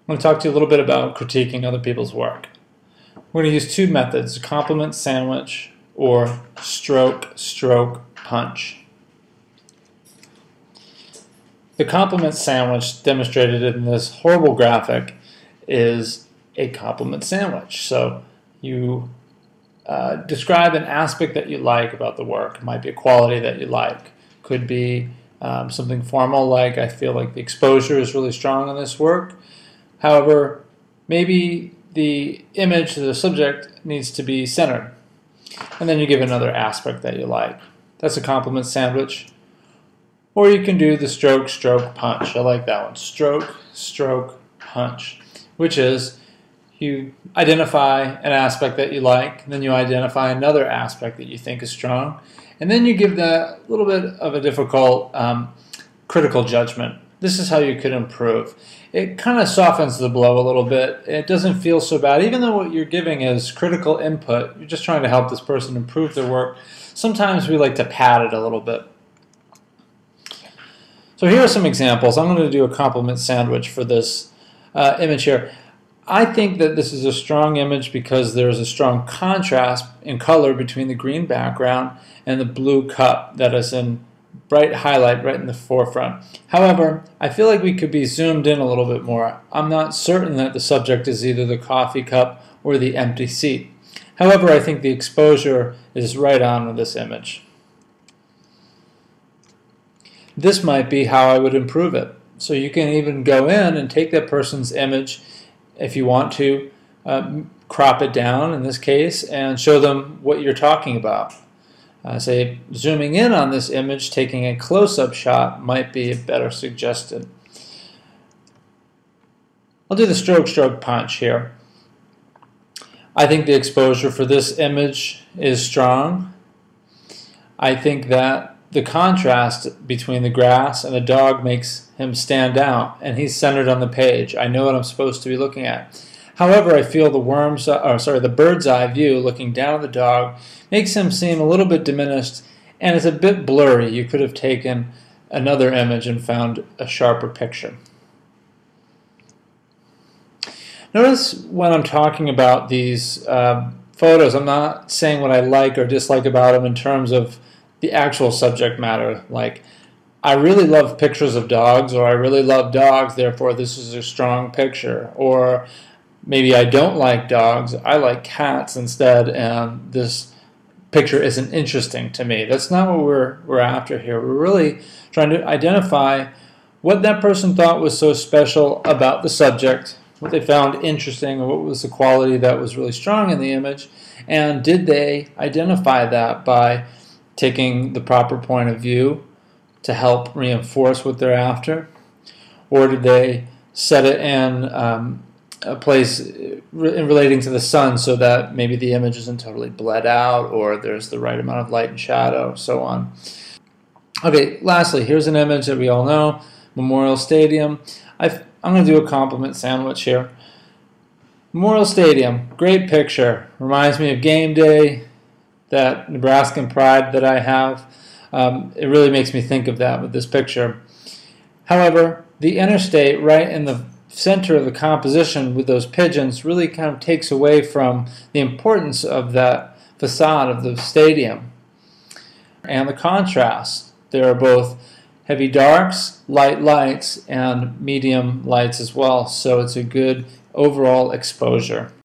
going to talk to you a little bit about critiquing other people's work. We're going to use two methods, compliment sandwich or stroke punch. The compliment sandwich demonstrated in this horrible graphic is a compliment sandwich. So you describe an aspect that you like about the work. It might be a quality that you like. Could be something formal like, I feel like the exposure is really strong in this work. However, maybe the image, the subject, needs to be centered. And then you give another aspect that you like. That's a compliment sandwich. Or you can do the stroke punch. I like that one. Stroke punch, which is you identify an aspect that you like, then you identify another aspect that you think is strong, and then you give that a little bit of a difficult critical judgment. This is how you could improve. It kind of softens the blow a little bit. It doesn't feel so bad. Even though what you're giving is critical input, you're just trying to help this person improve their work. Sometimes we like to pad it a little bit. So here are some examples. I'm going to do a compliment sandwich for this image here. I think that this is a strong image because there's a strong contrast in color between the green background and the blue cup that is in bright highlight right in the forefront. However, I feel like we could be zoomed in a little bit more. I'm not certain that the subject is either the coffee cup or the empty seat. However, I think the exposure is right on with this image. This might be how I would improve it. So you can even go in and take that person's image if you want to, crop it down in this case, and show them what you're talking about. Say, zooming in on this image, taking a close-up shot might be better suggested. I'll do the stroke punch here. I think the exposure for this image is strong. I think that the contrast between the grass and the dog makes him stand out, and he's centered on the page. I know what I'm supposed to be looking at. However, I feel the bird's eye view looking down at the dog makes him seem a little bit diminished, and it's a bit blurry. You could have taken another image and found a sharper picture. Notice when I'm talking about these photos, I'm not saying what I like or dislike about them in terms of the actual subject matter, like I really love pictures of dogs, or I really love dogs, therefore this is a strong picture, or maybe I don't like dogs, I like cats instead, and this picture isn't interesting to me. That's not what we're after here. We're really trying to identify what that person thought was so special about the subject, what they found interesting, or what was the quality that was really strong in the image, and did they identify that by taking the proper point of view to help reinforce what they're after? Or did they set it in a place in relating to the sun so that maybe the image isn't totally bled out, or there's the right amount of light and shadow, so on. Okay, lastly, here's an image that we all know, Memorial Stadium. I'm going to do a compliment sandwich here. Memorial Stadium, great picture. Reminds me of game day, that Nebraskan pride that I have. It really makes me think of that with this picture. However, the interstate right in the center of the composition with those pigeons really kind of takes away from the importance of that facade of the stadium. And the contrast. There are both heavy darks, light lights, and medium lights as well, so it's a good overall exposure.